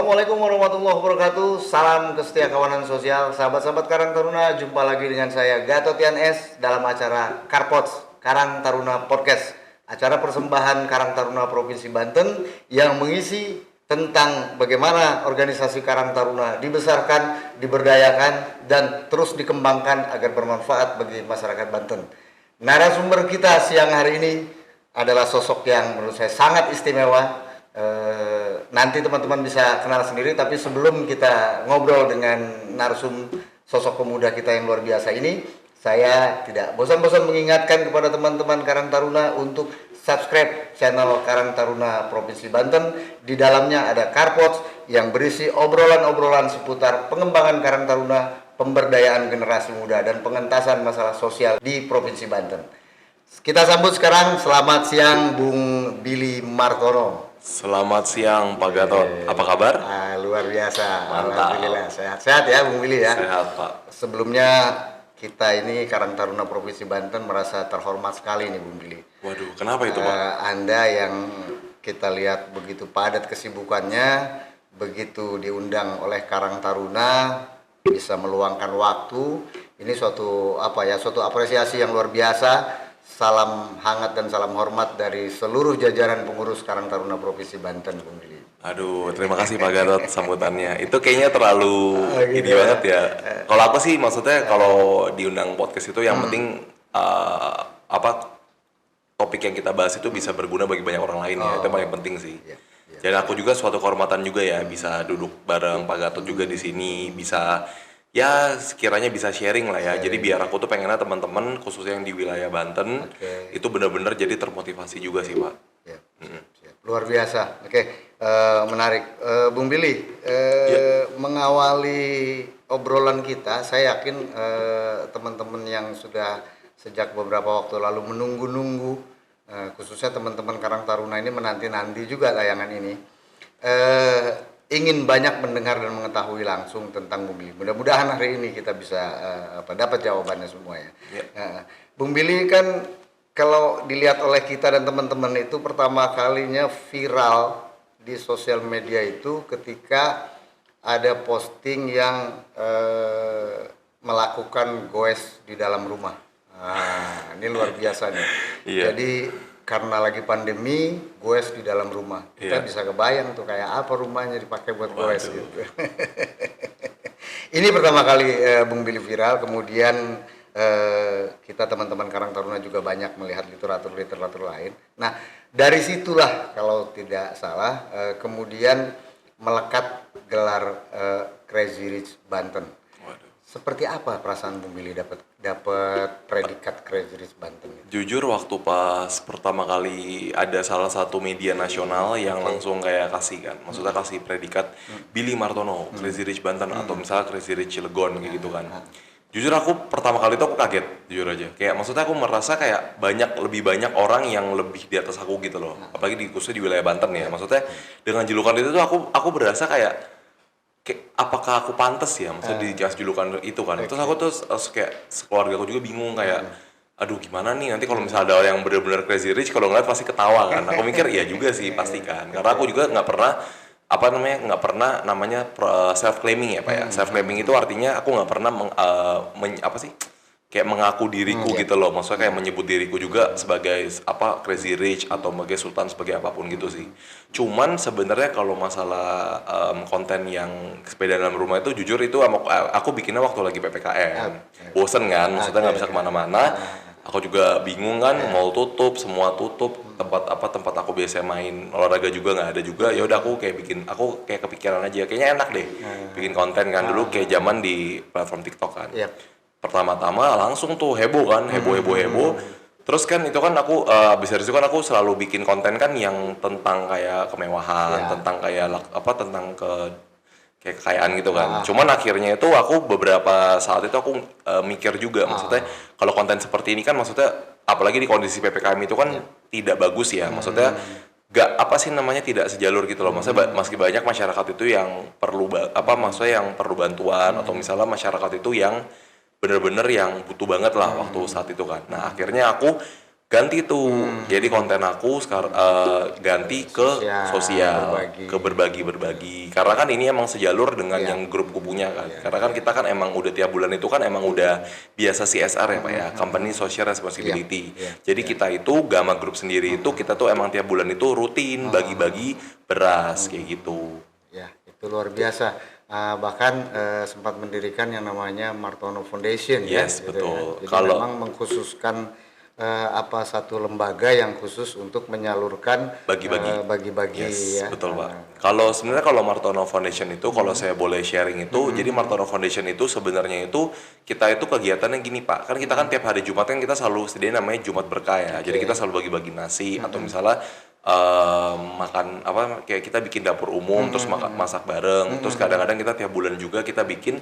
Assalamualaikum warahmatullahi wabarakatuh. Salam kesetia kawanan sosial, sahabat-sahabat Karang Taruna. Jumpa lagi dengan saya Gatot Yan S dalam acara Karpots Karang Taruna Podcast. Acara persembahan Karang Taruna Provinsi Banten yang mengisi tentang bagaimana organisasi Karang Taruna dibesarkan, diberdayakan, dan terus dikembangkan agar bermanfaat bagi masyarakat Banten. Narasumber kita siang hari ini adalah sosok yang menurut saya sangat istimewa. Nanti teman-teman bisa kenal sendiri, tapi sebelum kita ngobrol dengan narsum sosok pemuda kita yang luar biasa ini, saya tidak bosan-bosan mengingatkan kepada teman-teman Karang Taruna untuk subscribe channel Karang Taruna Provinsi Banten. Di dalamnya ada Karpots yang berisi obrolan-obrolan seputar pengembangan Karang Taruna, pemberdayaan generasi muda, dan pengentasan masalah sosial di Provinsi Banten. Kita sambut sekarang, selamat siang Bung Billy Martono. Selamat siang Pak Gatot, apa kabar? Luar biasa, mantap. Alhamdulillah, sehat-sehat ya Bung Billy ya. Sehat Pak. Sebelumnya kita ini Karang Taruna Provinsi Banten merasa terhormat sekali nih Bung Billy. Waduh, kenapa itu Pak? Anda yang kita lihat begitu padat kesibukannya, begitu diundang oleh Karang Taruna, bisa meluangkan waktu. Ini suatu apresiasi yang luar biasa. Salam hangat dan salam hormat dari seluruh jajaran pengurus Karang Taruna Provinsi Banten, Bung Billy. Aduh, terima kasih Pak Gatot sambutannya. Itu kayaknya terlalu gitu ini banget ya. Kalau aku sih maksudnya kalau diundang podcast itu yang penting topik yang kita bahas itu bisa berguna bagi banyak orang lain ya. Itu yang paling penting sih. Dan aku juga suatu kehormatan juga ya bisa duduk bareng Pak Gatot juga di sini, bisa ya sekiranya bisa sharing lah ya. Jadi biar aku tuh pengennya teman-teman khususnya yang di wilayah Banten itu benar-benar jadi termotivasi juga sih Pak. Siap. Luar biasa. Menarik. Bung Billy, mengawali obrolan kita, saya yakin teman-teman yang sudah sejak beberapa waktu lalu menunggu-nunggu, khususnya teman-teman Karang Taruna ini menanti-nanti juga tayangan ini. Ingin banyak mendengar dan mengetahui langsung tentang Bung Billy. Mudah-mudahan hari ini kita bisa dapat jawabannya semua ya. Bung Billy kan kalau dilihat oleh kita dan teman-teman itu pertama kalinya viral di sosial media itu ketika ada posting yang melakukan goes di dalam rumah. Ini luar biasa nih. Jadi karena lagi pandemi, goes di dalam rumah. Kita bisa kebayang tuh kayak apa rumahnya dipakai buat goes gitu. Ini pertama kali Bung Billy viral, kemudian kita teman-teman Karang Taruna juga banyak melihat literatur lain. Nah, dari situlah kalau tidak salah kemudian melekat gelar Crazy Rich Banten. Seperti apa perasaan Bung Billy dapat predikat Crazy Rich Banten? Jujur waktu pas pertama kali ada salah satu media nasional yang langsung kayak kasih kan, maksudnya kasih predikat Billy Martono, Crazy Rich Banten atau misalnya Crazy Rich Cilegon kayak gitu kan. Jujur aku pertama kali itu aku kaget, jujur aja. Kayak maksudnya aku merasa kayak lebih banyak orang yang lebih di atas aku gitu loh. Apalagi khususnya di wilayah Banten ya. Maksudnya dengan julukan itu tuh aku berasa kayak apakah aku pantas ya maksudnya dikasih julukan itu kan. Terus aku tuh kayak keluarga aku juga bingung kayak aduh gimana nih nanti kalau misalnya ada orang yang benar-benar crazy rich kalau ngeliat pasti ketawa kan. Aku mikir iya juga sih pasti kan. Karena aku juga nggak pernah self claiming ya Pak ya. Self claiming itu artinya aku nggak pernah kayak mengaku diriku gitu loh, maksudnya kayak menyebut diriku juga sebagai crazy rich atau sebagai sultan sebagai apapun gitu sih. Cuman sebenarnya kalau masalah konten yang sepeda dalam rumah itu jujur itu aku bikinnya waktu lagi PPKM, bosen kan, maksudnya nggak bisa kemana-mana. Aku juga bingung kan, mall tutup, semua tutup, tempat aku biasa main olahraga juga nggak ada juga. Ya udah aku kayak kepikiran aja, kayaknya enak deh bikin konten kan dulu kayak zaman di platform TikTok kan. Pertama-tama langsung tuh heboh kan, heboh. Terus kan itu kan aku abis dari itu kan aku selalu bikin konten kan yang tentang kayak kemewahan, tentang kayak tentang kayak kekayaan gitu kan. Cuman akhirnya itu aku beberapa saat itu aku mikir juga, maksudnya kalau konten seperti ini kan maksudnya apalagi di kondisi PPKM itu kan tidak bagus ya, maksudnya tidak sejalur gitu loh. Maksudnya masih banyak masyarakat itu yang perlu yang perlu bantuan atau misalnya masyarakat itu yang bener-bener yang butuh banget lah waktu saat itu kan. Nah akhirnya aku ganti tuh. Jadi konten aku sekarang ganti ke sosial, berbagi. ke berbagi. Karena kan ini emang sejalur dengan yang grup kubunya kan. Karena kan kita kan emang udah tiap bulan itu kan emang udah biasa CSR ya Pak ya, Company Social Responsibility. Jadi kita itu Gama Group sendiri itu kita tuh emang tiap bulan itu rutin bagi-bagi beras kayak gitu. Ya, itu luar biasa. Bahkan sempat mendirikan yang namanya Martono Foundation Yes, gitu betul. Jadi Kalau memang mengkhususkan satu lembaga yang khusus untuk menyalurkan bagi-bagi yes, ya. betul Pak. Kalau sebenarnya kalau Martono Foundation itu kalau saya boleh sharing itu, jadi Martono Foundation itu sebenarnya itu kita itu kegiatannya gini Pak. Kan kita kan tiap hari Jumat kan kita selalu sediain namanya Jumat Berkah ya. Jadi kita selalu bagi-bagi nasi atau misalnya makan apa kayak kita bikin dapur umum terus masak bareng. Terus kadang-kadang kita tiap bulan juga kita bikin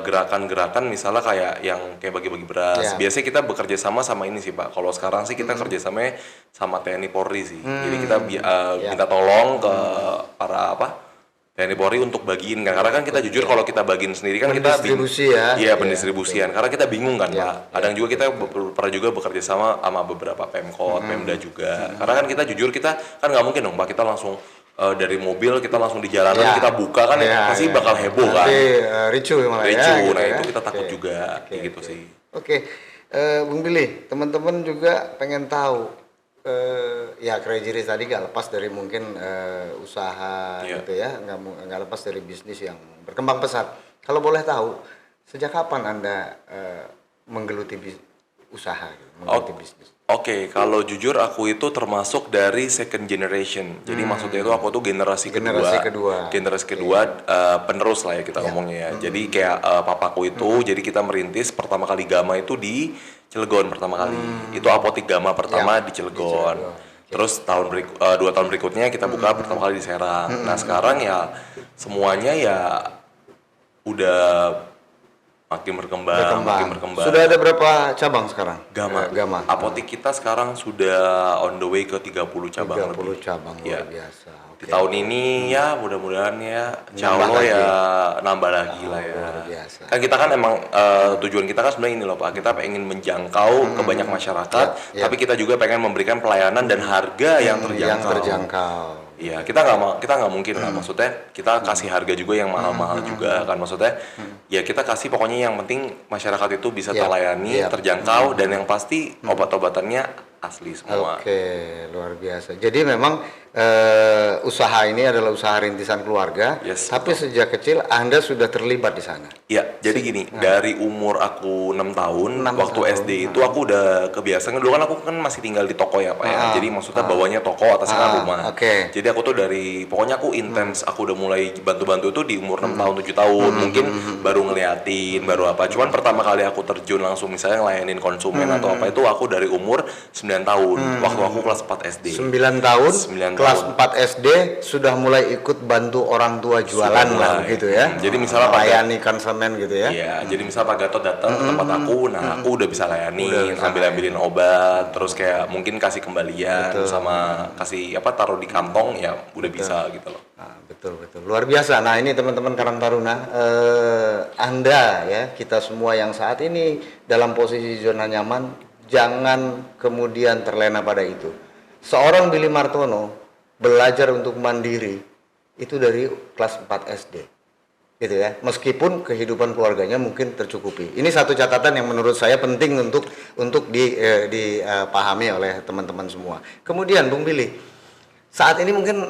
gerakan-gerakan misalnya kayak yang kayak bagi-bagi beras. Biasanya kita bekerja sama ini sih Pak. Kalau sekarang sih kita kerjasamanya sama TNI Polri sih. Jadi kita minta tolong ke para TNI Polri untuk bagiin kan. Karena kan kita jujur kalau kita bagiin sendiri kan kita Pendistribusi ya. Iya, pendistribusian. Karena kita bingung kan Pak. Kadang juga kita pernah juga bekerja sama beberapa Pemkot, Pemda juga. Karena kan kita jujur kita kan nggak mungkin dong Pak kita langsung dari mobil kita langsung di jalanan kita buka kan pasti bakal heboh kan. Nanti ricu malah Ricu, ya. Gitu nah ya. itu kita takut juga kayak gitu sih. Oke, Bung Billy, teman-teman juga pengen tahu ya Crazy Rich tadi nggak lepas dari mungkin usaha gitu ya, nggak lepas dari bisnis yang berkembang pesat. Kalau boleh tahu, sejak kapan Anda menggeluti usaha, menggeluti bisnis? Oke, kalau jujur aku itu termasuk dari second generation. Jadi maksudnya itu aku tuh generasi kedua. Generasi kedua penerus lah ya kita ngomongnya ya. Jadi kayak papaku itu, jadi kita merintis pertama kali Gama itu di Cilegon pertama kali. Itu apotik Gama pertama di Cilegon. Terus 2 tahun berikutnya kita buka pertama kali di Serang. Nah sekarang ya semuanya ya udah makin berkembang. Sudah ada berapa cabang sekarang? Gama. Apotik kita sekarang sudah on the way ke 30 cabang 30 lebih. cabang luar Ya. biasa. Di tahun ini ya mudah-mudahan ya insya Allah ya nambah lagi lah ya. Luar biasa. Kan kita kan emang tujuan kita kan sebenarnya ini loh Pak, kita pengen menjangkau ke banyak masyarakat, tapi kita juga pengen memberikan pelayanan dan harga yang terjangkau. Iya, kita nggak mungkin lah, maksudnya kita kasih harga juga yang mahal-mahal juga kan, maksudnya ya kita kasih pokoknya yang penting masyarakat itu bisa terlayani, terjangkau dan yang pasti obat-obatannya asli semua. Oke, luar biasa. Jadi memang usaha ini adalah usaha rintisan keluarga, tapi sejak kecil Anda sudah terlibat di sana. Iya, jadi gini, dari umur aku 6 tahun, waktu SD itu aku udah kebiasaan. Dulu kan aku kan masih tinggal di toko ya Pak ya, jadi maksudnya bawahnya toko, atasnya kan rumah. Jadi aku tuh pokoknya aku intens, aku udah mulai bantu-bantu itu di umur 6 tahun, 7 tahun, mungkin baru ngeliatin, baru apa. Cuman pertama kali aku terjun langsung misalnya ngelayanin konsumen atau apa itu aku dari umur 9 tahun, waktu aku kelas 4 SD. 9 tahun, kelas 4 SD sudah mulai ikut bantu orang tua jualan lah gitu ya. Jadi misalnya layani konsumen gitu ya. Iya, jadi misalnya Pak Gatot datang ke tempat aku, nah aku udah bisa layani, ambilin obat, terus kayak mungkin kasih kembalian sama kasih taruh di kantong ya udah bisa gitu loh. Nah, betul. Luar biasa. Nah, ini teman-teman Karang Taruna, Anda ya, kita semua yang saat ini dalam posisi zona nyaman, jangan kemudian terlena pada itu. Seorang Billy Martono belajar untuk mandiri itu dari kelas 4 SD. Gitu ya. Meskipun kehidupan keluarganya mungkin tercukupi. Ini satu catatan yang menurut saya penting untuk dipahami oleh teman-teman semua. Kemudian Bung Billy, saat ini mungkin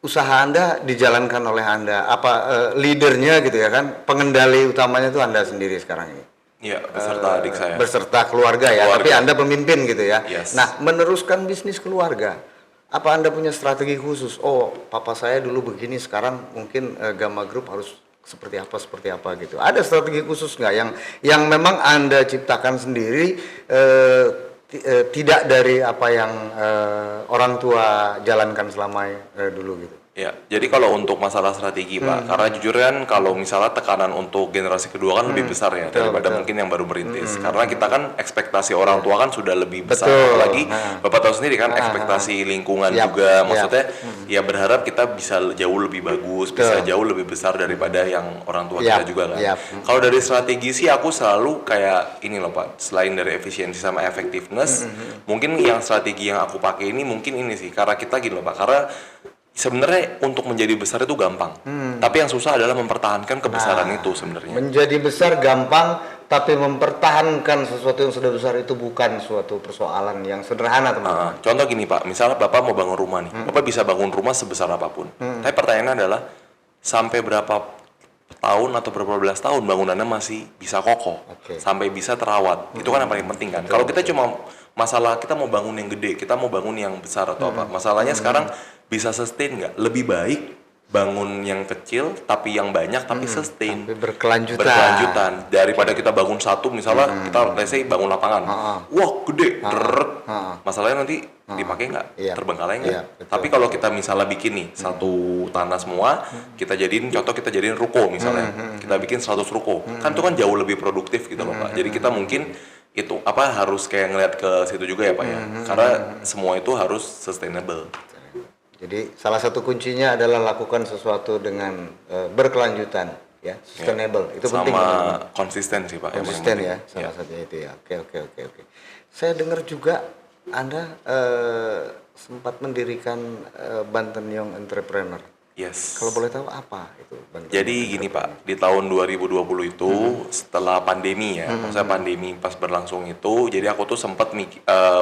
usaha Anda dijalankan oleh Anda, leadernya gitu ya kan, pengendali utamanya itu Anda sendiri sekarang ini. Iya, beserta adik saya. Beserta keluarga ya, tapi Anda pemimpin gitu ya. Yes. Nah, meneruskan bisnis keluarga, apa Anda punya strategi khusus? Oh, papa saya dulu begini, sekarang mungkin Gama Group harus seperti apa gitu. Ada strategi khusus nggak yang memang Anda ciptakan sendiri, tidak dari apa yang orang tua jalankan selama dulu gitu? Ya, jadi kalau untuk masalah strategi Pak, karena jujur kan kalau misalnya tekanan untuk generasi kedua kan lebih besar ya daripada mungkin yang baru merintis. Karena kita kan ekspektasi orang tua kan sudah lebih besar, Betul. apalagi Bapak tahu sendiri kan ekspektasi lingkungan juga, maksudnya ya berharap kita bisa jauh lebih bagus, bisa jauh lebih besar daripada yang orang tua kita juga kan. Kalau dari strategi sih aku selalu kayak ini loh Pak, selain dari efisiensi sama effectiveness, mungkin yang strategi yang aku pakai ini mungkin ini sih, karena kita gini loh Pak, karena sebenarnya untuk menjadi besar itu gampang, tapi yang susah adalah mempertahankan kebesaran itu sebenarnya. Menjadi besar gampang, tapi mempertahankan sesuatu yang sudah besar itu bukan suatu persoalan yang sederhana, teman-teman. Contoh gini Pak, misalnya Bapak mau bangun rumah nih, Bapak bisa bangun rumah sebesar apapun. Tapi pertanyaannya adalah, sampai berapa tahun atau berapa belas tahun bangunannya masih bisa kokoh, sampai bisa terawat. Itu kan yang paling penting kan. Kalau kita cuma masalah kita mau bangun yang gede, kita mau bangun yang besar atau apa, masalahnya sekarang bisa sustain nggak? Lebih baik bangun yang kecil tapi yang banyak tapi sustain, Tapi berkelanjutan. daripada kita bangun satu misalnya kita let's say bangun lapangan, wah gede, masalahnya nanti dipakai nggak, terbengkalai nggak. Tapi kalau kita misalnya bikin nih satu tanah semua, kita jadiin contoh, kita jadiin ruko misalnya, kita bikin 100 ruko, kan itu kan jauh lebih produktif gitu loh Pak. Jadi kita mungkin itu harus kayak ngeliat ke situ juga ya Pak ya, karena semua itu harus sustainable. Jadi salah satu kuncinya adalah lakukan sesuatu dengan berkelanjutan, ya, sustainable. Itu sama penting. Sama konsisten sih Pak. konsisten ya, salah satunya itu ya. Oke. Saya dengar juga Anda sempat mendirikan Banten Young Entrepreneur. Yes. Kalau boleh tahu apa itu Banten? Jadi gini Pak, di tahun 2020 itu setelah pandemi ya, maksudnya pandemi pas berlangsung itu, jadi aku tuh sempat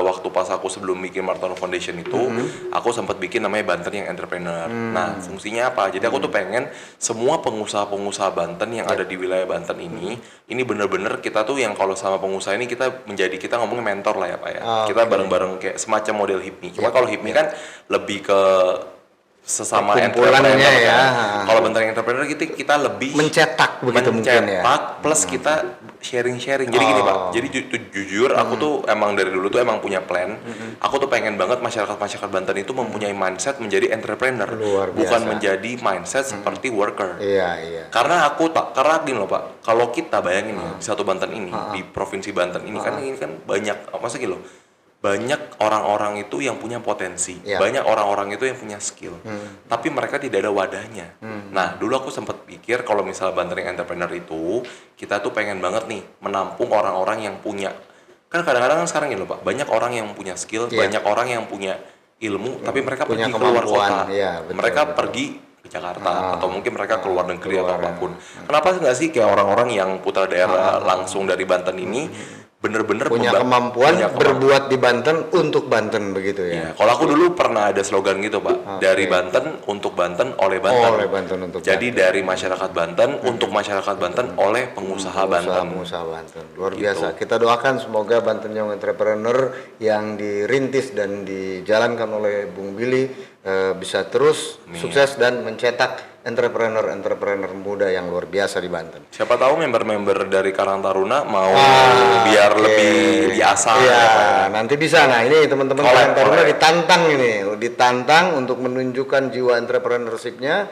waktu pas aku sebelum bikin Martono Foundation itu, aku sempat bikin namanya Banten Young Entrepreneur. Nah, fungsinya apa? Jadi aku tuh pengen semua pengusaha-pengusaha Banten yang ada di wilayah Banten ini bener-bener kita tuh yang kalau sama pengusaha ini kita ngomongnya mentor lah ya Pak ya. Kita bareng-bareng kayak semacam model HIPMI. Cuma kalau HIPMI kan lebih ke sesama entrepreneur ya. Kalau Banten Entrepreneur kita lebih mencetak begitu mungkin ya. Plus kita sharing-sharing. Jadi gini Pak, jadi jujur aku tuh emang dari dulu tuh emang punya plan. Aku tuh pengen banget masyarakat Banten itu mempunyai mindset menjadi entrepreneur, bukan menjadi mindset seperti worker. Iya. Karena gini loh Pak, kalau kita bayangin ya di satu Banten ini, di provinsi Banten ini kan banyak, masa gitu loh, banyak orang-orang itu yang punya potensi, banyak orang-orang itu yang punya skill, tapi mereka tidak ada wadahnya. Nah, dulu aku sempat pikir kalau misalnya Banten Entrepreneur itu, kita tuh pengen banget nih menampung orang-orang yang punya, kan kadang-kadang kan sekarang ini loh Pak, banyak orang yang punya skill, banyak orang yang punya ilmu, tapi mereka pergi keluar kota, mereka pergi ke Jakarta atau mungkin mereka keluar negeri atau apapun. Kenapa nggak sih kayak orang-orang yang putra daerah langsung dari Banten ini bener-bener punya kemampuan berbuat di Banten untuk Banten begitu ya. Kalau aku dulu pernah ada slogan gitu Pak, dari Banten untuk Banten oleh Banten. Oleh Banten untuk Jadi dari masyarakat Banten untuk masyarakat Banten oleh pengusaha Banten. Pengusaha Banten. Luar biasa. Kita doakan semoga Banten Young Entrepreneur yang dirintis dan dijalankan oleh Bung Billy bisa terus sukses dan mencetak entrepreneur muda yang luar biasa di Banten. Siapa tahu member-member dari Karang Taruna mau biar lebih diasah. Iya, nanti bisa. Nah, ini teman-teman Karang Taruna ditantang untuk menunjukkan jiwa entrepreneurship-nya.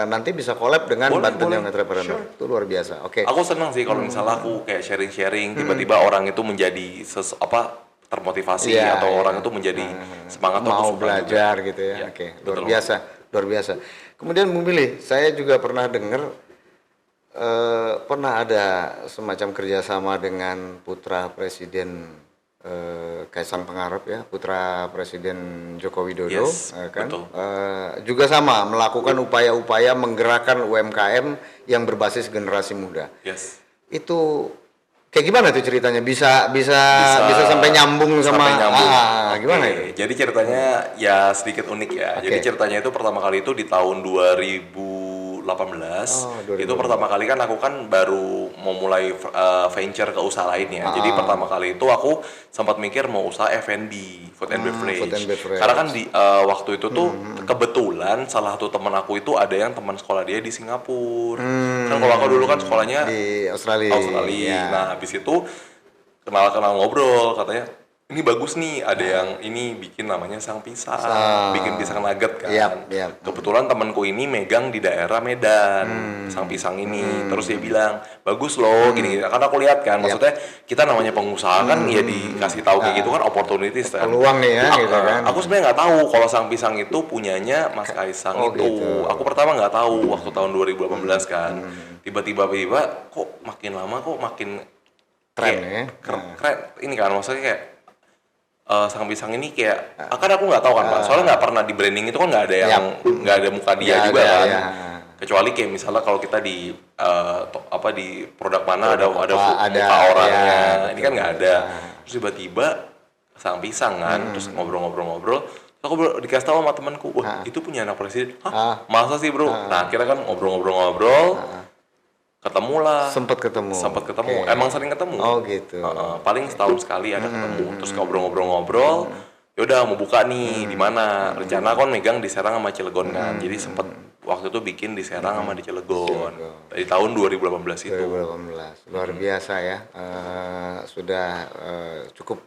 Nanti bisa collab dengan Banten Young Entrepreneur. Itu luar biasa. Oke. Aku senang sih kalau misalnya aku kayak sharing-sharing, tiba-tiba orang itu menjadi termotivasi atau orang itu menjadi semangat mau belajar gitu ya. Oke, luar biasa. Kemudian Bung Billy, saya juga pernah dengar pernah ada semacam kerjasama dengan putra Presiden Kaisang Pangarep ya, putra Presiden Joko Widodo, kan? Juga sama melakukan upaya-upaya menggerakkan UMKM yang berbasis generasi muda. Itu kayak gimana tuh ceritanya? Bisa sampai nyambung sama gimana itu? Jadi ceritanya ya sedikit unik ya. Jadi ceritanya itu pertama kali itu di tahun 2018. Itu pertama kali kan aku kan baru mau mulai venture ke usaha lainnya. Jadi pertama kali itu aku sempat mikir mau usaha F&B, food and beverage. Karena kan di waktu itu tuh kebetulan salah satu teman aku itu ada yang teman sekolah dia di Singapura. Kan kalau aku dulu kan sekolahnya di Australia. Nah, habis itu kenal ngobrol, katanya ini bagus nih, ada yang ini bikin namanya sang pisang, bikin pisang nugget kan. Yap. Kebetulan temanku ini megang di daerah Medan, sang pisang ini. Terus dia bilang, bagus loh, gini. Karena aku lihat kan, maksudnya kita namanya pengusaha kan, ya dikasih tahu kayak gitu kan opportunities kan. Peluang nih ya, gitu kan. Aku sebenarnya nggak tahu kalau sang pisang itu punyanya Mas Kaisang itu. Gitu. Aku pertama nggak tahu waktu tahun 2018 kan. Tiba-tiba kok makin lama kok makin Tren kayak ya. keren. Ini kan maksudnya kayak sang pisang ini kayak kan aku nggak tahu kan Pak, soalnya nggak pernah di branding itu kan nggak ada yang nggak ada muka dia Nggak juga ada, kan, ya. kecuali kayak misalnya kalau kita di di produk mana ada Produk apa, ada, muka orangnya, ya, ini kan nggak ada. Terus tiba-tiba sang pisang kan, terus ngobrol-ngobrol-ngobrol, terus aku dikasih tahu sama temanku, wah itu punya anak presiden, masa sih bro? Nah akhirnya kan ngobrol-ngobrol-ngobrol, ketemulah. Sempat ketemu. Okay. Emang sering ketemu. Oh gitu. Paling setahun sekali ada ketemu. Terus ngobrol-ngobrol-ngobrol. Yaudah mau buka nih di mana? Rencana kan megang di Serang sama Cilegon kan. Jadi sempat waktu itu bikin di Serang sama di Cilegon. Dari tahun 2018 itu. 2018. Luar biasa ya. Sudah cukup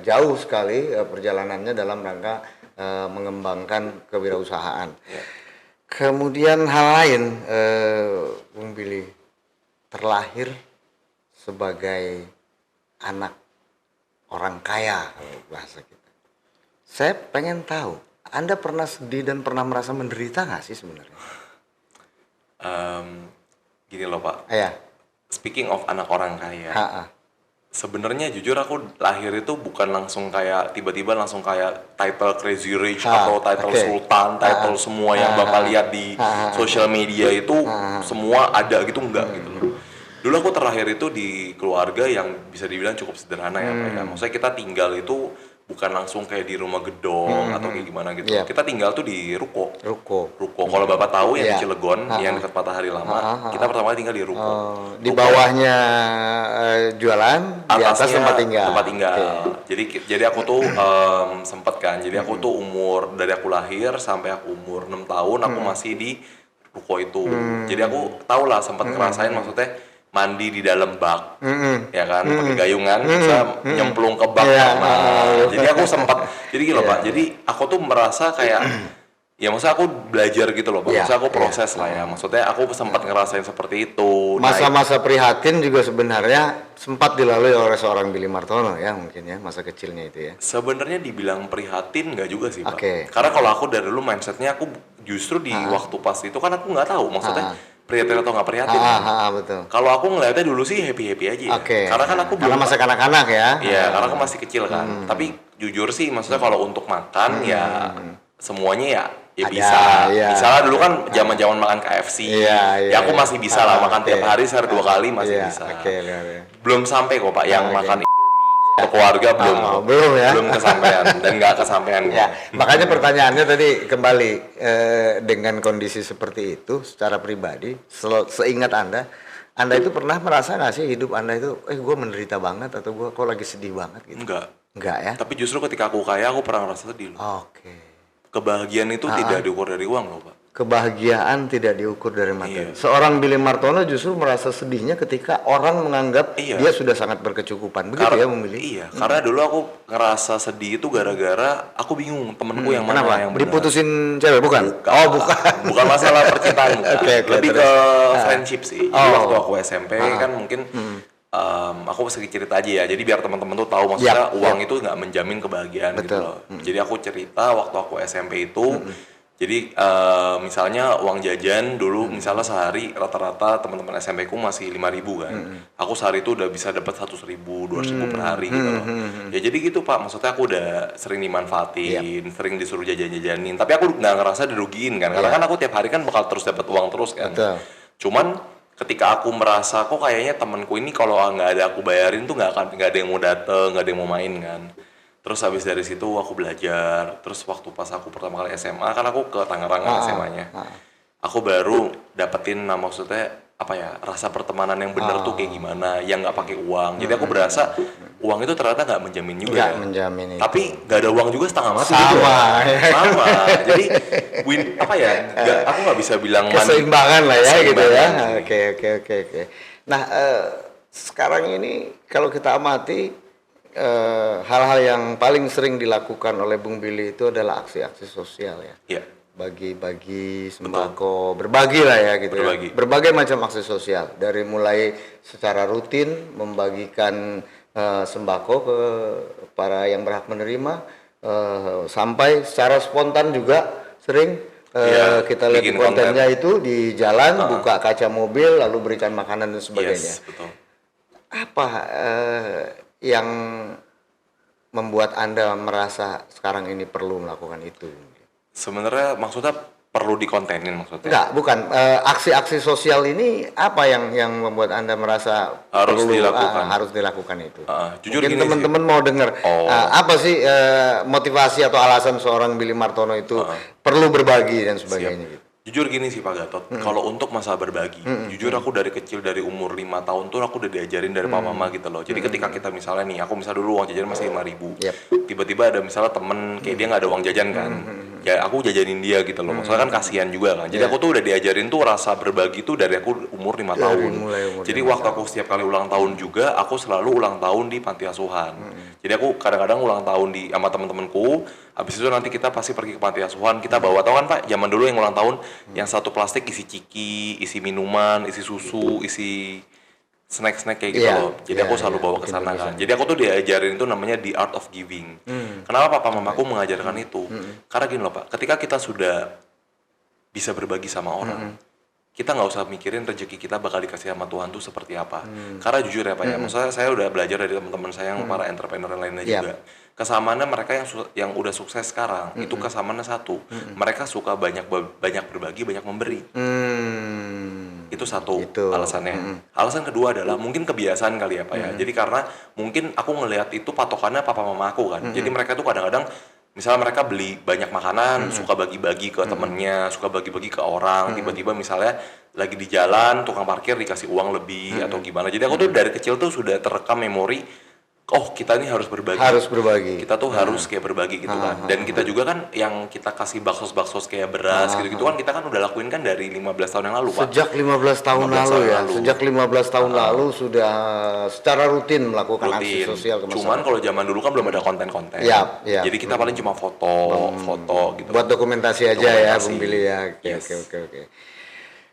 jauh sekali perjalanannya dalam rangka mengembangkan kewirausahaan. Ya. Kemudian hal lain, Bung Billy terlahir sebagai anak orang kaya kalau bahasa kita. Saya pengen tahu, Anda pernah sedih dan pernah merasa menderita nggak sih sebenarnya? Gini loh Pak, Ya. speaking of anak orang kaya, Ha-ha. sebenarnya jujur aku lahir itu bukan langsung kayak tiba-tiba langsung kayak title Crazy Rich atau title Sultan, title semua yang Bapak lihat di sosial media itu semua ada gitu, enggak gitu loh. Dulu aku terlahir itu di keluarga yang bisa dibilang cukup sederhana ya Pak ya. Maksudnya kita tinggal itu bukan langsung kayak di rumah gedong atau kayak gimana gitu. Iya. Kita tinggal tuh di ruko. Ruko. Kalau Bapak tahu yang Iya. di Cilegon, yang dekat Matahari Lama, kita pertama kali tinggal di ruko. Di bawahnya jualan, di atas Atasnya tempat tinggal. tempat tinggal. Oke. Jadi aku tuh sempet kan. Jadi aku tuh umur dari aku lahir sampai aku umur 6 tahun aku masih di ruko itu. Jadi aku tau lah sempat ngerasain maksudnya mandi di dalam bak, ya kan, pakai gayungan, bisa nyemplung ke bak. Jadi aku sempat, jadi gini loh Pak. Jadi aku tuh merasa kayak ya maksudnya aku belajar gitu loh Pak. Maksudnya aku proses lah ya. Maksudnya aku sempat ngerasain seperti itu. Masa-masa prihatin juga sebenarnya sempat dilalui oleh seorang Billy Martono ya, mungkin ya, masa kecilnya itu ya. Sebenarnya dibilang prihatin nggak juga sih Pak. Oke. Karena kalau aku dari dulu mindsetnya aku justru di waktu pas itu kan aku nggak tahu maksudnya prihatin atau nggak prihatin. Betul. Kalau aku ngeliatnya dulu sih happy aja ya. Oke. Karena kan aku Karena belum masa kanak-kanak ya. Iya, karena aku masih kecil kan. Tapi jujur sih maksudnya kalau untuk makan ya semuanya ya Ada, bisa. ya. Misalnya dulu kan zaman-zaman makan KFC. Iya, Ya aku masih bisa lah makan tiap hari sehari 2 kali masih Iya, bisa. oke. Belum sampai kok Pak yang makan keluarga Belum ya. belum kesampaian dan nggak kesampaian. Ya, makanya pertanyaannya tadi kembali dengan kondisi seperti itu secara pribadi, seingat Anda itu pernah merasa nggak sih hidup Anda itu, gue menderita banget atau gue kok lagi sedih banget gitu? Enggak ya? Tapi justru ketika aku kaya aku pernah ngerasa sedih loh. Oke. Kebahagiaan itu tidak diukur dari uang loh Pak. Kebahagiaan tidak diukur dari materi. Iya. Seorang Billy Martono justru merasa sedihnya ketika orang menganggap Iya. dia sudah sangat berkecukupan. Begitu ya memilih? Iya, karena dulu aku ngerasa sedih itu gara-gara aku bingung temenku yang mana Kenapa? yang benar. Diputusin cewek bukan? Oh bukan. Bukan masalah percintaan. Bukan. Oke, Lebih terus. ke friendship sih. Jadi waktu aku SMP kan mungkin aku sedikit cerita aja ya. Jadi biar teman-teman tuh tahu maksudnya uang itu nggak menjamin kebahagiaan gitu Betul. loh. Jadi aku cerita waktu aku SMP itu. Jadi misalnya uang jajan dulu misalnya sehari rata-rata teman-teman SMP ku masih 5.000 kan. Aku sehari itu udah bisa dapat 100.000, 200.000 per hari gitu loh. Ya jadi gitu Pak, maksudnya aku udah sering dimanfaatin, sering disuruh jajan-jajanin. Tapi aku nggak ngerasa dirugiin kan, karena kan aku tiap hari kan bakal terus dapat uang terus kan. Betul. Cuman ketika aku merasa kok kayaknya temanku ini kalau nggak ada aku bayarin tuh nggak ada yang mau dateng, nggak ada yang mau main kan. Terus habis dari situ aku belajar. Terus waktu pas aku pertama kali SMA kan aku ke Tangerang kan SMA-nya. Aku baru dapetin maksudnya apa ya, rasa pertemanan yang bener tuh kayak gimana, yang nggak pakai uang. Jadi aku berasa uang itu ternyata nggak menjamin juga. Nggak ya. menjamin itu. Tapi nggak ada uang juga setengah mati Sama, juga. ya. Sama. Jadi apa ya? Aku nggak bisa bilang Keseimbangan lah ya gitu ya. Keseimbangan. Oke. Nah, sekarang ini kalau kita amati hal-hal yang paling sering dilakukan oleh Bung Billy itu adalah aksi-aksi sosial ya. Iya. Bagi-bagi sembako, berbagi lah ya gitu Berbagi. ya. Berbagai macam aksi sosial, dari mulai secara rutin membagikan sembako ke para yang berhak menerima, sampai secara spontan juga sering Iya, kita lihat di bikin kontennya itu di jalan buka kaca mobil lalu berikan makanan dan sebagainya. Yes, betul. Apa yang membuat Anda merasa sekarang ini perlu melakukan itu? Sebenarnya maksudnya perlu dikontenin maksudnya. Enggak, bukan. Aksi-aksi sosial ini apa yang membuat Anda merasa Harus perlu dilakukan. harus dilakukan itu? Jujur Mungkin gini sih. teman-teman mau dengar Oh. apa sih motivasi atau alasan seorang Billy Martono itu perlu berbagi dan sebagainya gitu. Jujur gini sih Pak Gatot, kalau untuk masalah berbagi, jujur aku dari kecil, dari umur 5 tahun tuh aku udah diajarin dari papa mama gitu loh. Jadi ketika kita misalnya nih, aku misalnya dulu uang jajan masih 5.000, tiba-tiba ada misalnya temen kayak dia nggak ada uang jajan kan, ya aku jajanin dia gitu loh. Maksudnya kan kasihan juga kan. Jadi aku tuh udah diajarin tuh rasa berbagi tuh dari aku umur 5 tahun. Jadi waktu aku setiap kali ulang tahun juga, aku selalu ulang tahun di panti asuhan. Jadi aku kadang-kadang ulang tahun di sama temen-temenku. Habis itu nanti kita pasti pergi ke panti asuhan, kita bawa, tau kan Pak, zaman dulu yang ulang tahun yang satu plastik isi ciki, isi minuman, isi susu, isi snack-snack kayak gitu loh. Jadi aku selalu bawa ke sana kan. Jadi aku tuh diajarin itu namanya the art of giving. Kenapa papa mamaku mengajarkan itu? Karena gini loh Pak, ketika kita sudah bisa berbagi sama orang, kita nggak usah mikirin rezeki kita bakal dikasih sama Tuhan tuh seperti apa. Karena jujur ya Pak ya, maksudnya saya udah belajar dari teman-teman saya yang para entrepreneur lainnya juga. Kesamaannya mereka yang udah sukses sekarang itu kesamaannya satu, mereka suka banyak berbagi, banyak memberi. Itu satu alasannya. Alasan kedua adalah mungkin kebiasaan kali ya Pak ya. Jadi karena mungkin aku ngelihat itu patokannya papa mama aku kan. Jadi mereka tuh kadang-kadang misalnya mereka beli banyak makanan, suka bagi-bagi ke temennya, suka bagi-bagi ke orang, tiba-tiba misalnya lagi di jalan, tukang parkir dikasih uang lebih atau gimana. Jadi aku tuh dari kecil tuh sudah terekam memori, oh kita ini harus berbagi. Harus berbagi. Kita tuh harus kayak berbagi gitu kan. Dan kita juga kan yang kita kasih baksos-baksos kayak beras gitu-gitu kan kita kan udah lakuin kan dari 15 tahun yang lalu Pak. Sejak 15 tahun 15 lalu tahun ya. lalu. Sejak 15 tahun lalu sudah secara rutin melakukan aksi sosial ke masyarakat. Cuman kalau zaman dulu kan belum ada konten-konten. Iya. Jadi kita paling cuma foto gitu. Buat dokumentasi aja ya Bung Billy ya. Oke.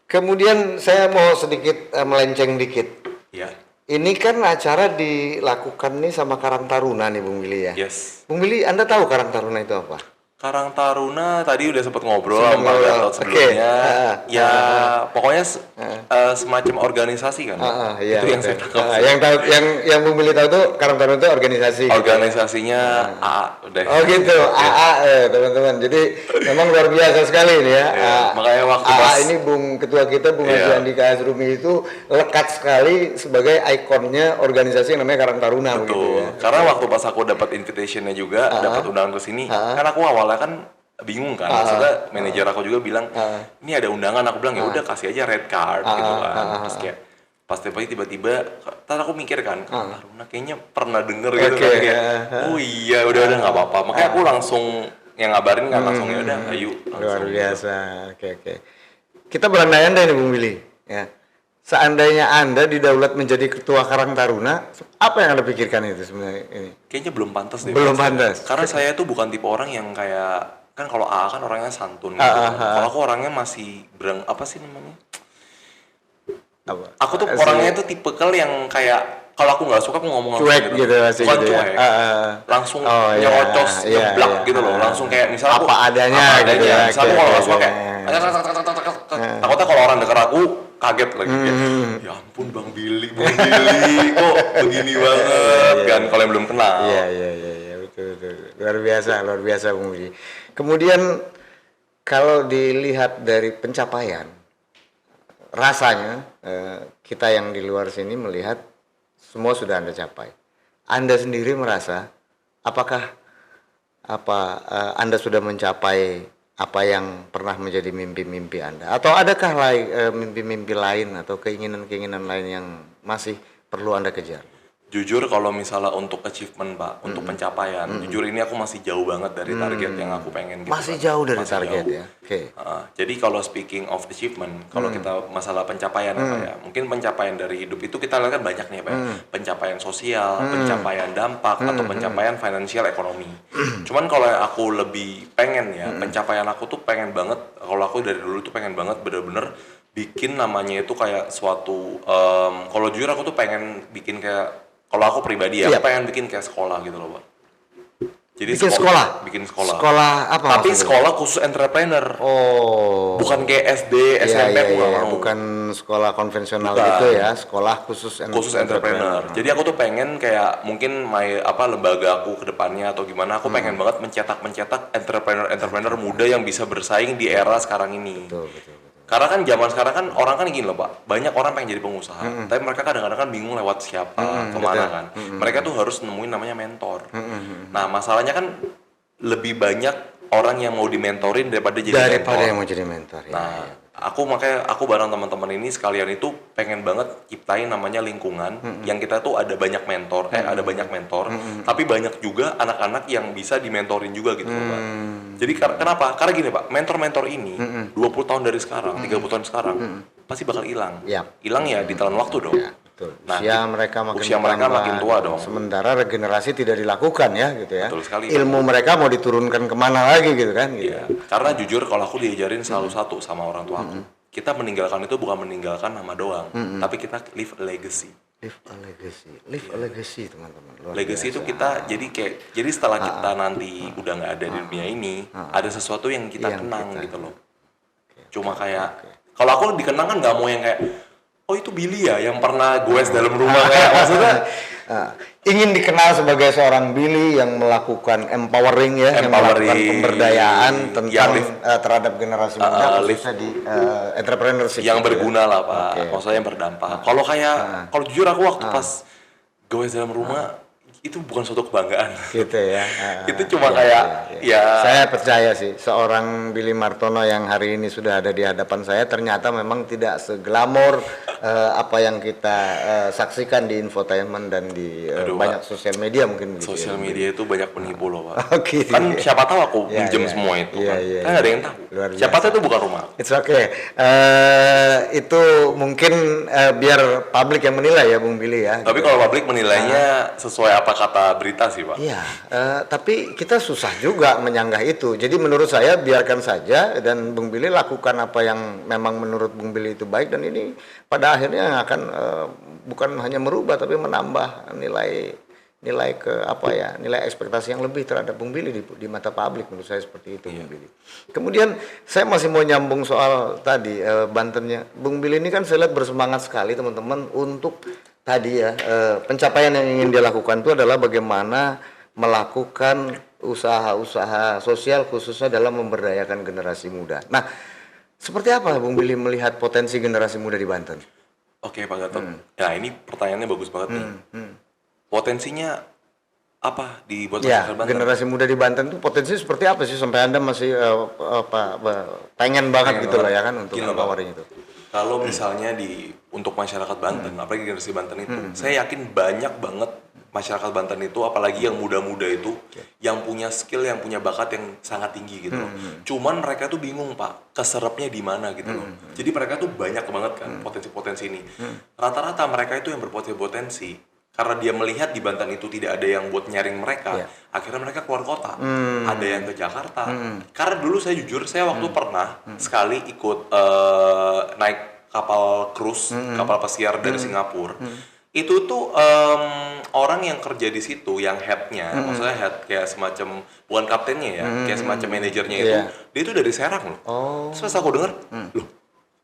Kemudian saya mau sedikit melenceng dikit. Iya. Ini kan acara dilakukan nih sama Karang Taruna nih Bung Billy ya. Yes. Bung Billy, Anda tahu Karang Taruna itu apa? Karang Taruna tadi udah sempat ngobrol sama Pak Gatot sebelumnya. Ya pokoknya semacam organisasi kan. Iya, itu yang saya tangkap. yang Bung Billy tahu tuh Karang Taruna itu organisasi. Organisasinya AA udah. Oh gitu, AA teman-teman. Jadi memang luar biasa sekali ini ya. Makanya waktu AA pas ini ketua kita Bung Haji Andika Azrumi itu lekat sekali sebagai ikonnya organisasi yang namanya Karang Taruna. betul. Begitu ya. Karena waktu pas aku dapat invitationnya juga, dapat undangan ke sini, kan aku awalnya kan bingung kan. Maksudnya manajer aku juga bilang, ini ada undangan. Aku bilang ya udah kasih aja red card gitu kan. Terus kayak pas tiba-tiba, ntar aku mikir kan, Taruna kayaknya pernah denger gitu kan kayak, oh iya udah nggak apa-apa. Makanya aku langsung yang ngabarin kan langsung ya udah ayo. Luar biasa. Oke. Kita berandai-andai nih Bung Billy. Ya. Seandainya Anda didaulat menjadi ketua Karang Taruna, apa yang Anda pikirkan itu sebenarnya ini? Kayaknya belum pantas deh. Belum pantas. Karena saya tuh bukan tipe orang yang kayak, kan kalau AA kan orangnya santun gitu. Kalau aku orangnya masih apa sih namanya? Apa? Aku tuh orangnya tuh tipikal yang kayak kalau aku nggak suka aku ngomong cuek gitu masih bukan gitu cuek. ya. Langsung nyerocos, nyeblak gitu loh. Langsung kayak misalnya apa adanya gitu ya. Misalnya aku kalau nggak suka kayak takutnya kalau orang dekat aku kaget lagi kayak, ya ampun Bang Billy kok begini banget kan kalau yang belum kenal. Iya betul. Luar biasa Bung Billy. Kemudian kalau dilihat dari pencapaian, rasanya kita yang di luar sini melihat semua sudah Anda capai. Anda sendiri merasa apakah Anda sudah mencapai apa yang pernah menjadi mimpi-mimpi Anda? Atau adakah mimpi-mimpi lain atau keinginan-keinginan lain yang masih perlu Anda kejar? Jujur kalau misalnya untuk achievement Pak, untuk pencapaian, jujur ini aku masih jauh banget dari target yang aku pengen gitu Masih kan. jauh dari Masih target jauh. ya. Oke. Jadi kalau speaking of achievement, kalau kita masalah pencapaian ya Pak ya, mungkin pencapaian dari hidup itu kita lihat kan banyak nih Pak ya. Pencapaian sosial, pencapaian dampak, atau pencapaian finansial ekonomi. Cuman kalau yang aku lebih pengen ya, pencapaian aku tuh pengen banget, kalau aku dari dulu tuh pengen banget bener-bener bikin namanya itu kayak suatu, kalau jujur aku tuh pengen bikin kayak, kalau aku pribadi ya, Iya. aku pengen bikin kayak sekolah gitu loh Pak. Jadi Bikin sekolah. bikin sekolah. Sekolah apa Tapi maksudnya? sekolah khusus entrepreneur. Oh. Bukan kayak SD, Iya, SMP iya, aku nggak iya. mau. Bukan sekolah konvensional Bukan. gitu ya, sekolah khusus Khusus entrepreneur. Jadi aku tuh pengen kayak mungkin lembaga aku ke depannya atau gimana, aku pengen banget mencetak entrepreneur muda yang bisa bersaing di era sekarang ini. Betul, betul. Karena kan zaman sekarang kan orang kan gini loh Pak, banyak orang pengen jadi pengusaha, tapi mereka kadang-kadang kan bingung lewat siapa, kemana betul. kan. Mereka tuh harus nemuin namanya mentor. Nah masalahnya kan lebih banyak orang yang mau dimentorin daripada jadi Daripada mentor. yang mau jadi mentor ya. Nah, aku bareng teman-teman ini sekalian itu pengen banget ciptain namanya lingkungan yang kita tuh ada banyak mentor, tapi banyak juga anak-anak yang bisa dimentorin juga gitu loh, Pak. Jadi kenapa? Karena gini, Pak, mentor-mentor ini 20 tahun dari sekarang, 30 tahun sekarang pasti bakal hilang. Iya. Hilang ya ditelan waktu dong. Ya, betul. Nah, Usia mereka makin tua dong. Sementara regenerasi tidak dilakukan ya gitu ya. Betul sekali, Ilmu mereka mau diturunkan kemana lagi gitu kan gitu. Iya, karena jujur kalau aku diajarin selalu satu sama orang tua aku. Kita meninggalkan itu bukan meninggalkan nama doang, tapi kita leave a legacy. Leave a legacy. Leave a legacy teman-teman. Luar Legacy itu biasa. kita jadi setelah kita nanti udah nggak ada di dunia ini, ada sesuatu yang kita Yang kenang kita- gitu loh. Cuma kayak kalau aku dikenang kan nggak mau yang kayak oh itu Billy ya yang pernah goes dalam rumah kayak maksudnya Ingin dikenal sebagai seorang Billy yang melakukan empowering ya, yang melakukan Empowering, pemberdayaan tentang yang terhadap generasi muda khususnya di entrepreneurship yang gitu ya. berguna lah Pak, Oke. maksudnya yang berdampak. Kalau jujur aku waktu pas goes dalam rumah itu bukan suatu kebanggaan. Gitu ya. Itu cuma kayak ya Saya percaya sih seorang Billy Martono yang hari ini sudah ada di hadapan saya ternyata memang tidak seglamor apa yang kita saksikan di infotainment dan di Aduh, banyak sosial media mungkin begitu. sosial ya. media itu banyak penipu loh Pak. Oke. Kan siapa tahu aku Ya, minjem ya. semua itu Iya, kan. iya, Kan nggak ada yang tahu. Luar Siapa biasa. tahu itu bukan rumah. It's okay. Itu mungkin biar publik yang menilai ya Bung Billy ya. Tapi gitu. kalau publik menilainya sesuai apa kata berita sih Pak. Iya, tapi kita susah juga menyanggah itu. Jadi menurut saya biarkan saja dan Bung Billy lakukan apa yang memang menurut Bung Billy itu baik dan ini pada akhirnya akan bukan hanya merubah tapi menambah nilai ke apa ya, nilai ekspektasi yang lebih terhadap Bung Billy di mata publik menurut saya seperti itu Bung Billy. Kemudian saya masih mau nyambung soal tadi Bantennya. Bung Billy ini kan saya lihat bersemangat sekali teman-teman untuk tadi ya pencapaian yang ingin dia lakukan itu adalah bagaimana melakukan usaha-usaha sosial khususnya dalam memberdayakan generasi muda. Nah, seperti apa Bung Billy melihat potensi generasi muda di Banten? Oke Pak Gatot. Nah ini pertanyaannya bagus banget nih. Potensinya apa buat Ya, masyarakat Banten? generasi muda di Banten itu potensi seperti apa sih sampai Anda masih pengen banget gitu loh ya kan untuk Gini loh, Pak. empowering itu. Kalau misalnya untuk masyarakat Banten, apalagi generasi Banten itu, saya yakin banyak banget masyarakat Banten itu, apalagi yang muda-muda itu, yang punya skill, yang punya bakat yang sangat tinggi gitu loh. Cuman mereka tuh bingung Pak, keserapnya di mana gitu loh. Jadi mereka tuh banyak banget kan potensi-potensi ini. Rata-rata mereka itu yang berpotensi, karena dia melihat di Banten itu tidak ada yang buat nyaring mereka, akhirnya mereka keluar kota. Ada yang ke Jakarta. Karena dulu saya jujur, saya waktu pernah sekali ikut naik kapal cruise, kapal pesiar dari Singapura. Itu tuh orang yang kerja di situ, yang headnya, maksudnya head kayak semacam bukan kaptennya ya, kayak semacam manajernya itu, dia itu dari Serang loh. Terus pas aku denger, loh,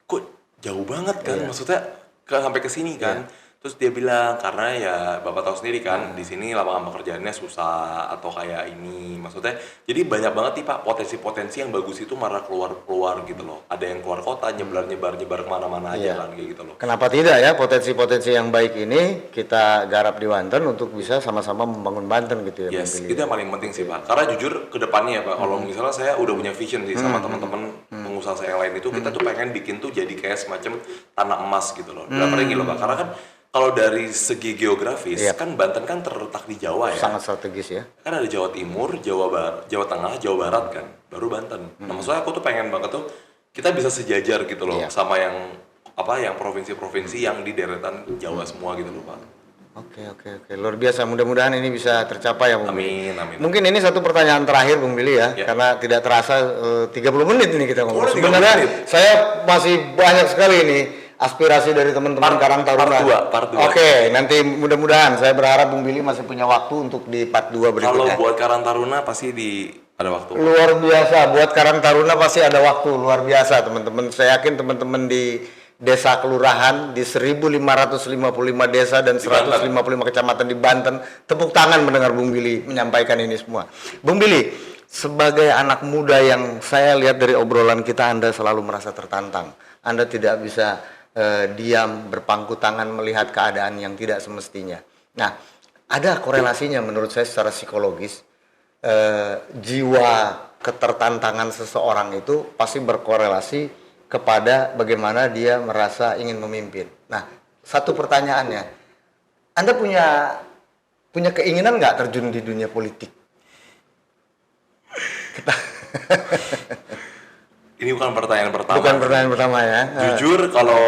kok jauh banget kan, maksudnya sampai ke sini kan. Terus dia bilang karena ya Bapak tahu sendiri kan di sini lapangan pekerjaannya susah atau kayak ini maksudnya jadi banyak banget nih Pak potensi-potensi yang bagus itu malah keluar gitu loh. Ada yang keluar kota nyebar kemana-mana aja kan kayak gitu loh. Kenapa tidak ya potensi-potensi yang baik ini kita garap di Banten untuk bisa sama-sama membangun Banten gitu ya. Yes, Bung Billy. itu yang paling penting sih Pak. Karena jujur ke depannya ya Pak, kalau misalnya saya udah punya vision sih sama teman-teman pengusaha saya yang lain itu kita tuh pengen bikin tuh jadi kayak semacam tanah emas gitu loh. Dalam gini loh Pak, karena kan Kalau dari segi geografis, Iya. kan Banten kan terletak di Jawa ya. Sangat strategis ya. Kan ada Jawa Timur, Jawa Barat, Jawa Tengah, Jawa Barat kan, baru Banten. Nah, maksudnya aku tuh pengen banget tuh kita bisa sejajar gitu loh Iya. sama yang yang provinsi-provinsi yang di deretan Jawa semua gitu loh, Pak. Oke. Luar biasa. Mudah-mudahan ini bisa tercapai ya, Bung Billy. Amin. Mungkin ini satu pertanyaan terakhir, Bung Billy ya, Ya. karena tidak terasa 30 menit ini kita ngobrol. Udah 30 Sebenarnya menit. saya masih banyak sekali ini aspirasi dari teman-teman Karang Taruna. part dua. Oke, nanti mudah-mudahan saya berharap Bung Billy masih punya waktu untuk di part 2 Kalau berikutnya. buat Karang Taruna pasti ada waktu. Luar biasa, buat Karang Taruna pasti ada waktu, luar biasa teman-teman. Saya yakin teman-teman di desa kelurahan di 1555 desa dan Di Banten. 155 kecamatan di Banten tepuk tangan mendengar Bung Billy menyampaikan ini semua. Bung Billy, sebagai anak muda yang saya lihat dari obrolan kita, Anda selalu merasa tertantang. Anda tidak bisa diam berpangku tangan melihat keadaan yang tidak semestinya. Nah, ada korelasinya menurut saya secara psikologis. Jiwa ketertantangan seseorang itu pasti berkorelasi kepada bagaimana dia merasa ingin memimpin. Nah, satu pertanyaannya, Anda punya keinginan nggak terjun di dunia politik? Ini bukan pertanyaan pertama. Bukan pertanyaan pertama ya. Jujur kalau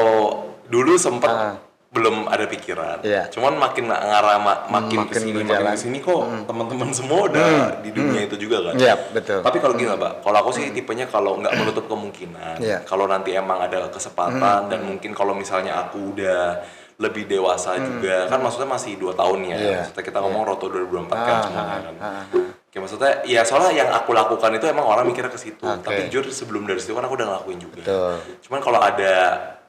dulu sempat belum ada pikiran. Iya. Cuman makin ngarah makin berjalan. kesini kok teman-teman semua udah di dunia itu juga kan. Iya, betul. Tapi kalau gini lah, Pak. Kalau aku sih tipenya kalau nggak menutup kemungkinan. Iya. Kalau nanti emang ada kesempatan dan mungkin kalau misalnya aku udah lebih dewasa juga, kan maksudnya masih 2 tahun ya. Iya. Maksudnya kita ngomong Roto 2024 kan semuanya kan. Kayak maksudnya ya soalnya yang aku lakukan itu emang orang mikirnya ke situ. Oke. Tapi jujur sebelum dari situ kan aku udah ngelakuin juga. Betul. Cuman kalau ada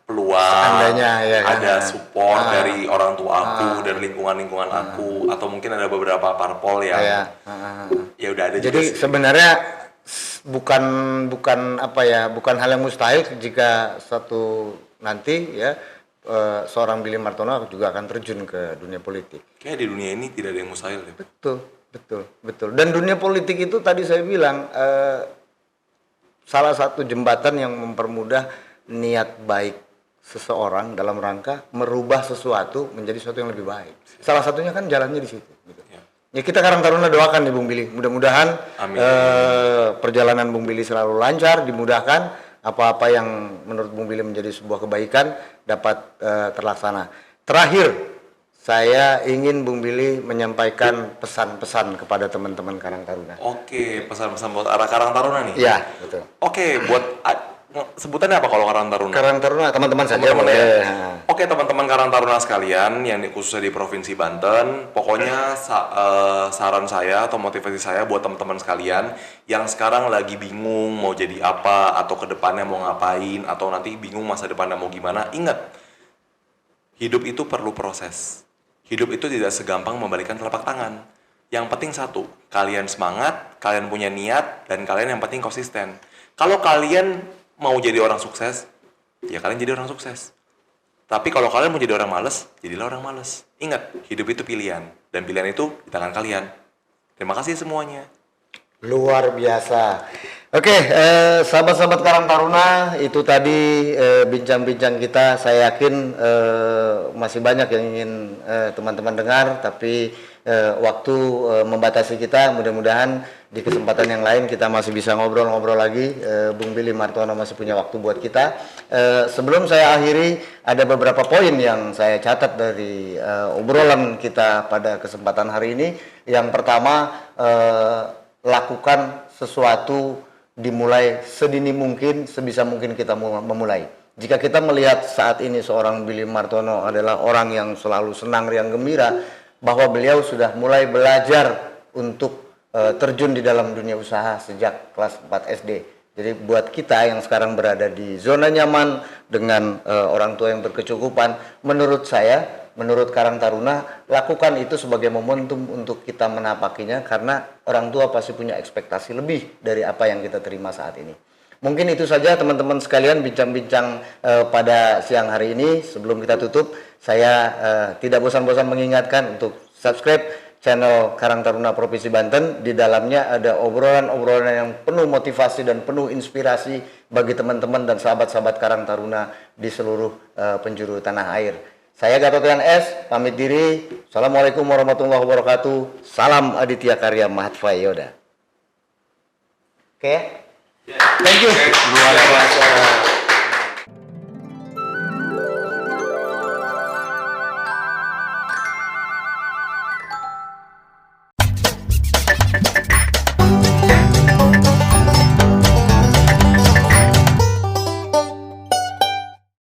peluang, Seandainya, ya kan? ada support dari orang tua aku dan lingkungan-lingkungan aku, atau mungkin ada beberapa parpol yang Iya. ya udah ada juga Jadi sih. sebenarnya bukan hal yang mustahil jika suatu nanti ya seorang Billy Martono juga akan terjun ke dunia politik. Kayak di dunia ini tidak ada yang mustahil deh. Betul. Dan dunia politik itu tadi saya bilang salah satu jembatan yang mempermudah niat baik seseorang dalam rangka merubah sesuatu menjadi sesuatu yang lebih baik. Salah satunya kan jalannya di situ. Gitu. Ya kita Karang Taruna doakan nih Bung Billy. Mudah-mudahan Amin. perjalanan Bung Billy selalu lancar, dimudahkan. Apa-apa yang menurut Bung Billy menjadi sebuah kebaikan dapat terlaksana. Terakhir, saya ingin Bung Billy menyampaikan pesan-pesan kepada teman-teman Karang Taruna. Oke, pesan-pesan buat arah Karang Taruna nih. Iya, betul. Oke, buat sebutannya apa kalau Karang Taruna? Karang Taruna teman-teman saja Teman-teman boleh. ya. Oke teman-teman Karang Taruna sekalian yang khususnya di Provinsi Banten, pokoknya saran saya atau motivasi saya buat teman-teman sekalian yang sekarang lagi bingung mau jadi apa atau kedepannya mau ngapain atau nanti bingung masa depannya mau gimana, ingat hidup itu perlu proses. Hidup itu tidak segampang membalikan telapak tangan. Yang penting satu, kalian semangat, kalian punya niat, dan kalian yang penting konsisten. Kalau kalian mau jadi orang sukses, ya kalian jadi orang sukses. Tapi kalau kalian mau jadi orang malas, jadilah orang malas. Ingat, hidup itu pilihan. Dan pilihan itu di tangan kalian. Terima kasih semuanya. Luar biasa. Oke, sahabat-sahabat Karang Taruna, itu tadi bincang-bincang kita. Saya yakin masih banyak yang ingin teman-teman dengar, tapi waktu membatasi kita. Mudah-mudahan di kesempatan yang lain kita masih bisa ngobrol-ngobrol lagi. Bung Billy Martono masih punya waktu buat kita. Sebelum saya akhiri, ada beberapa poin yang saya catat dari obrolan kita pada kesempatan hari ini. Yang pertama, lakukan sesuatu dimulai sedini mungkin, sebisa mungkin kita memulai. Jika kita melihat saat ini seorang Billy Martono adalah orang yang selalu senang, riang, gembira, bahwa beliau sudah mulai belajar untuk terjun di dalam dunia usaha sejak kelas 4 SD. Jadi buat kita yang sekarang berada di zona nyaman dengan orang tua yang berkecukupan, menurut saya, menurut Karang Taruna, lakukan itu sebagai momentum untuk kita menapakinya, karena orang tua pasti punya ekspektasi lebih dari apa yang kita terima saat ini. Mungkin itu saja teman-teman sekalian bincang-bincang pada siang hari ini. Sebelum kita tutup, saya tidak bosan-bosan mengingatkan untuk subscribe channel Karang Taruna Provinsi Banten. Di dalamnya ada obrolan-obrolan yang penuh motivasi dan penuh inspirasi bagi teman-teman dan sahabat-sahabat Karang Taruna di seluruh penjuru tanah air. Saya Gatotian S, pamit diri. Assalamualaikum warahmatullahi wabarakatuh. Salam Aditya Karya Mahatva Yoda. Oke? Thank you. Luar biasa.